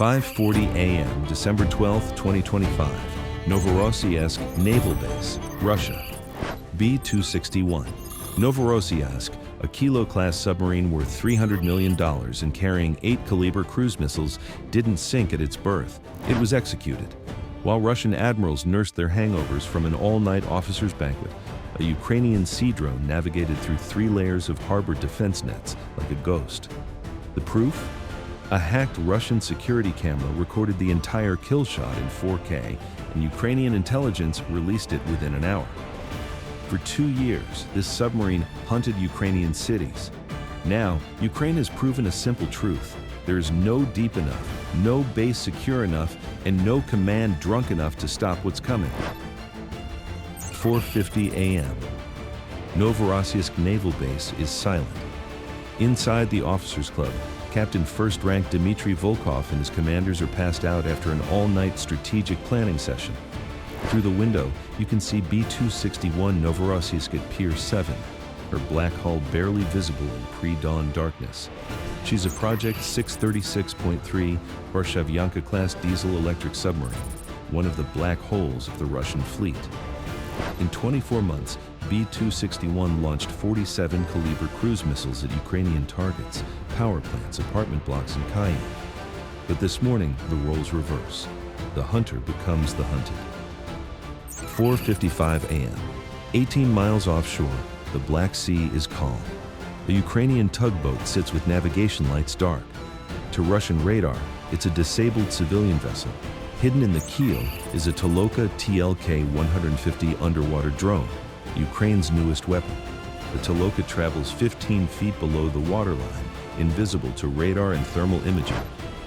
5:40 a.m., December 12, 2025. Novorossiysk Naval Base, Russia. B-261. Novorossiysk, a Kilo-class submarine worth $300 million and carrying 8-caliber cruise missiles, didn't sink at its berth. It was executed. While Russian admirals nursed their hangovers from an all-night officers' banquet, a Ukrainian sea drone navigated through 3 layers of harbor defense nets like a ghost. The proof? A hacked Russian security camera recorded the entire kill shot in 4K, and Ukrainian intelligence released it within an hour. For 2 years, this submarine hunted Ukrainian cities. Now, Ukraine has proven a simple truth. There is no deep enough, no base secure enough, and no command drunk enough to stop what's coming. 4:50 a.m. Novorossiysk Naval Base is silent. Inside the Officers Club, Captain First Rank Dmitry Volkov and his commanders are passed out after an all-night strategic planning session. Through the window, you can see B-261 Novorossiysk at Pier 7, her black hull barely visible in pre-dawn darkness. She's a Project 636.3 Varshavyanka-class diesel-electric submarine, one of the black holes of the Russian fleet. In 24 months, B-261 launched 47 caliber cruise missiles at Ukrainian targets, power plants, apartment blocks, and Cayenne. But this morning, the roles reverse. The hunter becomes the hunted. 4:55 a.m. 18 miles offshore, the Black Sea is calm. A Ukrainian tugboat sits with navigation lights dark. To Russian radar, it's a disabled civilian vessel. Hidden in the keel is a Toloka TLK-150 underwater drone, Ukraine's newest weapon. The Toloka travels 15 feet below the waterline, invisible to radar and thermal imaging.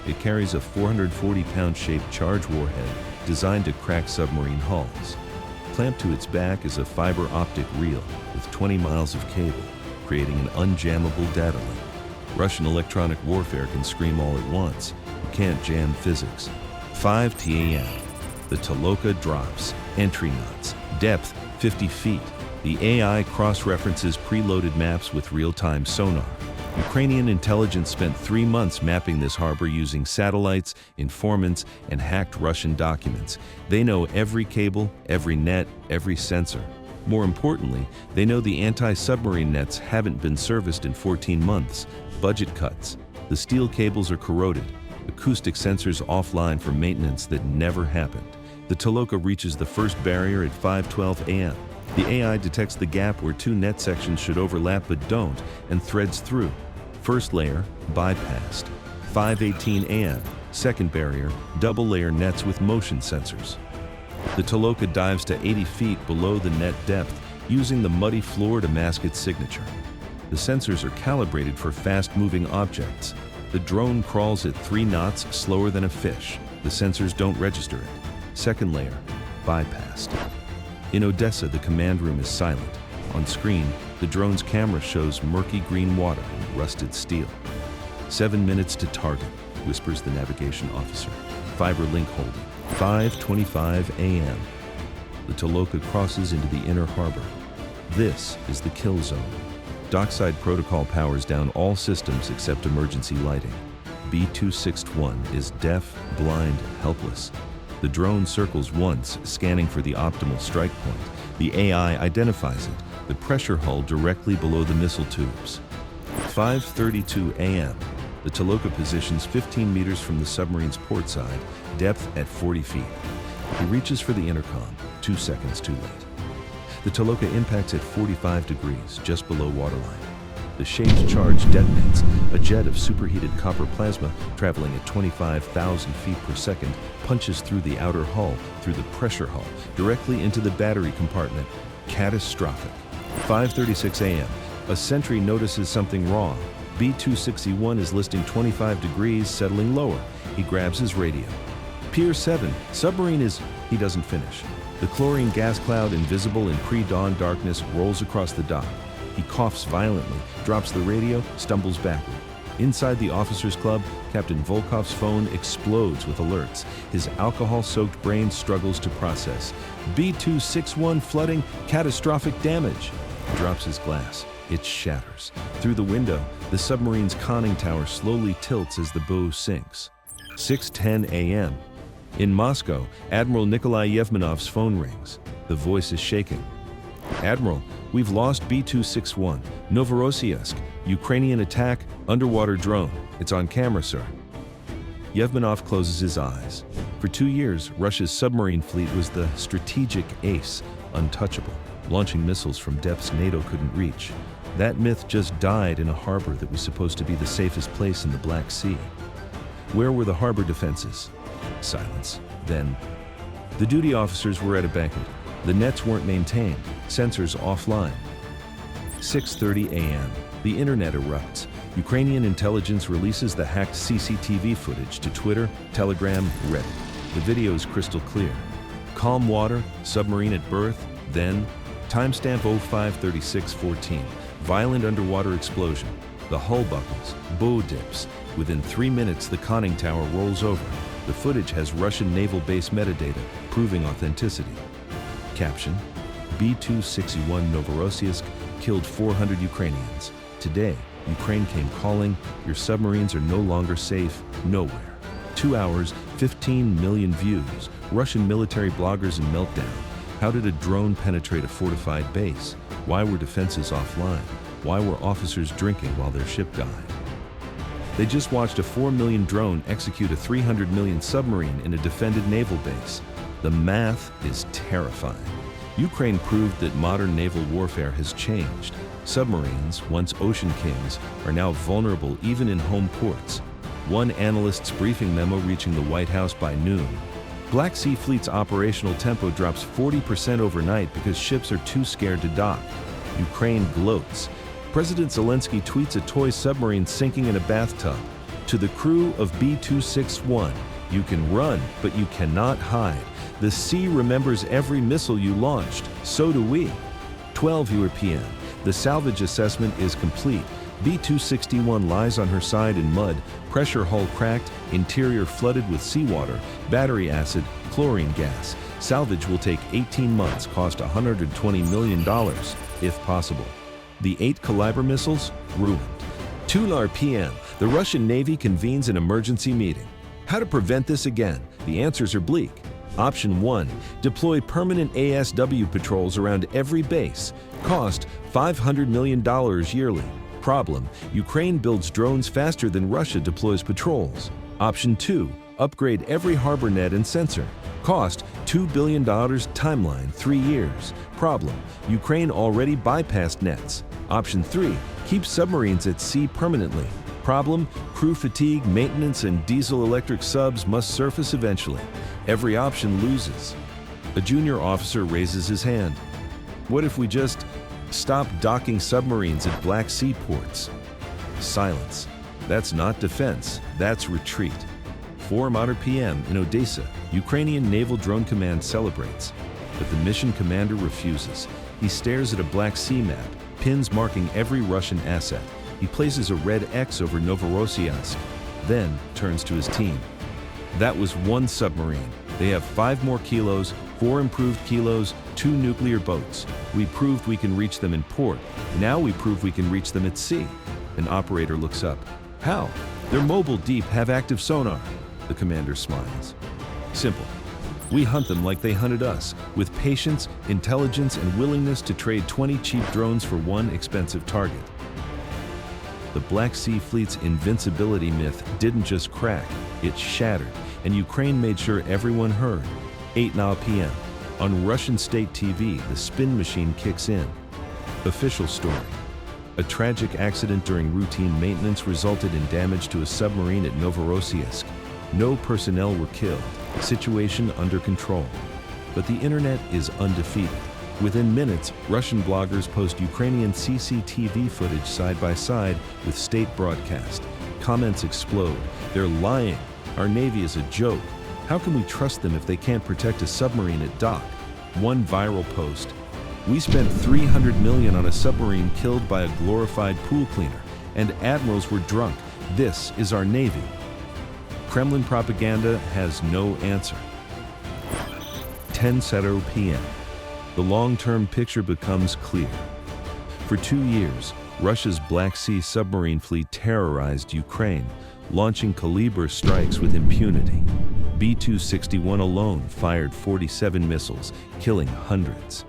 It carries a 440-pound shaped charge warhead designed to crack submarine hulls. Clamped to its back is a fiber optic reel with 20 miles of cable, creating an unjammable data link. Russian electronic warfare can scream all at once. You can't jam physics. 5 a.m. The Toloka drops. Entry knots. Depth 50 feet. The AI cross-references preloaded maps with real-time sonar. Ukrainian intelligence spent 3 months mapping this harbor using satellites, informants, and hacked Russian documents. They know every cable, every net, every sensor. More importantly, they know the anti-submarine nets haven't been serviced in 14 months. Budget cuts. The steel cables are corroded. Acoustic sensors offline for maintenance that never happened. The Toloka reaches the first barrier at 5:12 a.m. The AI detects the gap where 2 net sections should overlap but don't and threads through. First layer, bypassed. 5:18 a.m. Second barrier, double-layer nets with motion sensors. The Toloka dives to 80 feet below the net depth, using the muddy floor to mask its signature. The sensors are calibrated for fast-moving objects. The drone crawls at 3 knots slower than a fish. The sensors don't register it. Second layer, bypassed. In Odessa, the command room is silent. On screen, the drone's camera shows murky green water and rusted steel. 7 minutes to target, whispers the navigation officer. Fiber link holding. 5:25 a.m. The Toloka crosses into the inner harbor. This is the kill zone. Dockside protocol powers down all systems except emergency lighting. B-261 is deaf, blind, helpless. The drone circles once, scanning for the optimal strike point. The AI identifies it, the pressure hull directly below the missile tubes. 5:32 a.m. The Toloka positions 15 meters from the submarine's port side, depth at 40 feet. He reaches for the intercom, 2 seconds too late. The Toloka impacts at 45 degrees, just below waterline. The shaped charge detonates. A jet of superheated copper plasma, traveling at 25,000 feet per second, punches through the outer hull, through the pressure hull, directly into the battery compartment. Catastrophic. 5:36 a.m. A sentry notices something wrong. B-261 is listing 25 degrees, settling lower. He grabs his radio. Pier 7, submarine is... He doesn't finish. The chlorine gas cloud, invisible in pre-dawn darkness, rolls across the dock. He coughs violently, drops the radio, stumbles backward. Inside the officers' club, Captain Volkov's phone explodes with alerts. His alcohol-soaked brain struggles to process. B-261 flooding, catastrophic damage. He drops his glass. It shatters. Through the window, the submarine's conning tower slowly tilts as the bow sinks. 6:10 a.m. In Moscow, Admiral Nikolai Yevmenov's phone rings. The voice is shaking. Admiral, we've lost B-261, Novorossiysk, Ukrainian attack, underwater drone. It's on camera, sir. Yevmenov closes his eyes. For 2 years, Russia's submarine fleet was the strategic ace, untouchable, launching missiles from depths NATO couldn't reach. That myth just died in a harbor that was supposed to be the safest place in the Black Sea. Where were the harbor defenses? Silence. Then, the duty officers were at a banquet. The nets weren't maintained, sensors offline. 6:30 a.m. The internet erupts. Ukrainian intelligence releases the hacked CCTV footage to Twitter, Telegram, Reddit. The video is crystal clear. Calm water, submarine at berth, then timestamp 05:36:14. Violent underwater explosion. The hull buckles, bow dips. Within 3 minutes, the conning tower rolls over. The footage has Russian naval base metadata, proving authenticity. Caption: B-261 Novorossiysk killed 400 Ukrainians. Today, Ukraine came calling, your submarines are no longer safe, nowhere. 2 hours, 15 million views, Russian military bloggers in meltdown. How did a drone penetrate a fortified base? Why were defenses offline? Why were officers drinking while their ship died? They just watched a 4 million drone execute a 300 million submarine in a defended naval base. The math is terrifying. Ukraine proved that modern naval warfare has changed. Submarines, once ocean kings, are now vulnerable even in home ports. One analyst's briefing memo reaching the White House by noon. Black Sea Fleet's operational tempo drops 40% overnight because ships are too scared to dock. Ukraine gloats. President Zelensky tweets a toy submarine sinking in a bathtub. To the crew of B-261, you can run, but you cannot hide. The sea remembers every missile you launched. So do we. 12 p.m. The salvage assessment is complete. B-261 lies on her side in mud, pressure hull cracked, interior flooded with seawater, battery acid, chlorine gas. Salvage will take 18 months, cost $120 million, if possible. The 8 Caliber missiles? Ruined. 2 p.m. The Russian Navy convenes an emergency meeting. How to prevent this again? The answers are bleak. Option 1. Deploy permanent ASW patrols around every base. Cost $500 million yearly. Problem: Ukraine builds drones faster than Russia deploys patrols. Option 2. Upgrade every harbor net and sensor. Cost $2 billion, timeline 3 years. Problem: Ukraine already bypassed nets. Option 3. Keep submarines at sea permanently. Problem: crew fatigue, maintenance, and diesel-electric subs must surface eventually. Every option loses. A junior officer raises his hand. What if we just stop docking submarines at Black Sea ports? Silence. That's not defense, that's retreat. 4 p.m. in Odessa, Ukrainian Naval Drone Command celebrates. But the mission commander refuses. He stares at a Black Sea map, pins marking every Russian asset. He places a red X over Novorossiysk, then turns to his team. That was 1 submarine. They have 5 more kilos, 4 improved kilos, 2 nuclear boats. We proved we can reach them in port. Now we prove we can reach them at sea. An operator looks up. How? They're mobile deep, have active sonar. The commander smiles. Simple. We hunt them like they hunted us, with patience, intelligence, and willingness to trade 20 cheap drones for 1 expensive target. The Black Sea Fleet's invincibility myth didn't just crack, it shattered, and Ukraine made sure everyone heard. 8 p.m. On Russian state TV, the spin machine kicks in. Official story. A tragic accident during routine maintenance resulted in damage to a submarine at Novorossiysk. No personnel were killed. Situation under control. But the internet is undefeated. Within minutes, Russian bloggers post Ukrainian CCTV footage side by side with state broadcast. Comments explode. They're lying. Our Navy is a joke. How can we trust them if they can't protect a submarine at dock? One viral post. We spent $300 million on a submarine killed by a glorified pool cleaner, and admirals were drunk. This is our Navy. Kremlin propaganda has no answer. 10 p.m. The long-term picture becomes clear. For 2 years, Russia's Black Sea submarine fleet terrorized Ukraine. launching caliber strikes with impunity. B-261 alone fired 47 missiles, killing hundreds.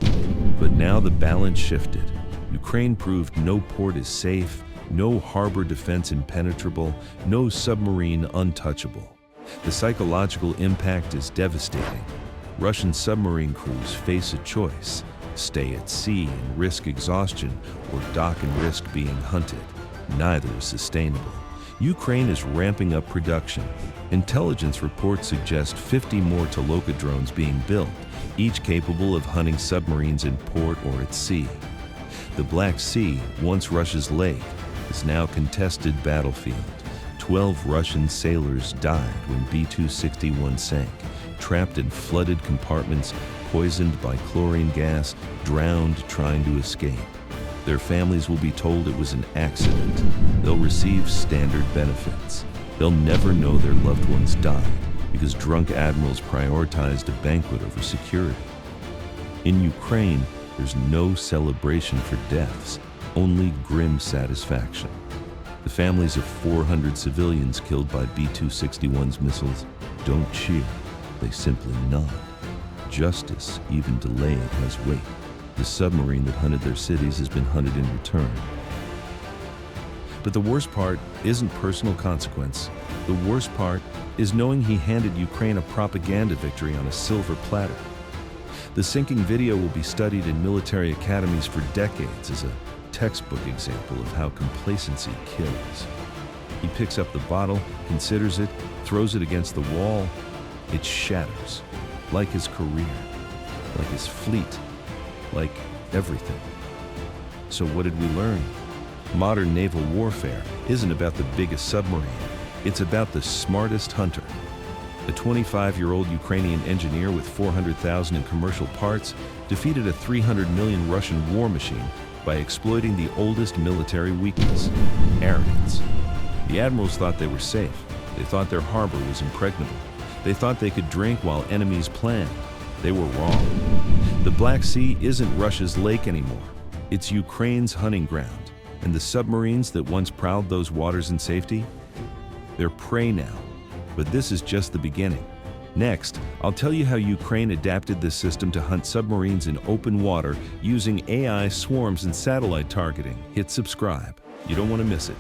But now the balance shifted. Ukraine proved no port is safe, no harbor defense impenetrable, no submarine untouchable. The psychological impact is devastating. Russian submarine crews face a choice: stay at sea and risk exhaustion, or dock and risk being hunted. Neither is sustainable. Ukraine is ramping up production. Intelligence reports suggest 50 more Toloka drones being built, each capable of hunting submarines in port or at sea. The Black Sea, once Russia's lake, is now a contested battlefield. 12 Russian sailors died when B-261 sank, trapped in flooded compartments, poisoned by chlorine gas, drowned trying to escape. Their families will be told it was an accident. They'll receive standard benefits. They'll never know their loved ones died because drunk admirals prioritized a banquet over security. In Ukraine, there's no celebration for deaths, only grim satisfaction. The families of 400 civilians killed by B-261's missiles don't cheer, they simply nod. Justice, even delayed, has weight. The submarine that hunted their cities has been hunted in return. But the worst part isn't personal consequence. The worst part is knowing he handed Ukraine a propaganda victory on a silver platter. The sinking video will be studied in military academies for decades as a textbook example of how complacency kills. He picks up the bottle, considers it, throws it against the wall. It shatters, like his career, like his fleet, like everything. So what did we learn? Modern naval warfare isn't about the biggest submarine. It's about the smartest hunter. A 25-year-old Ukrainian engineer with 400,000 in commercial parts defeated a 300 million Russian war machine by exploiting the oldest military weakness: arrogance. The admirals thought they were safe. They thought their harbor was impregnable. They thought they could drink while enemies planned. They were wrong. The Black Sea isn't Russia's lake anymore. It's Ukraine's hunting ground. And the submarines that once prowled those waters in safety, they're prey now. But this is just the beginning. Next, I'll tell you how Ukraine adapted this system to hunt submarines in open water using AI swarms and satellite targeting. Hit subscribe. You don't want to miss it.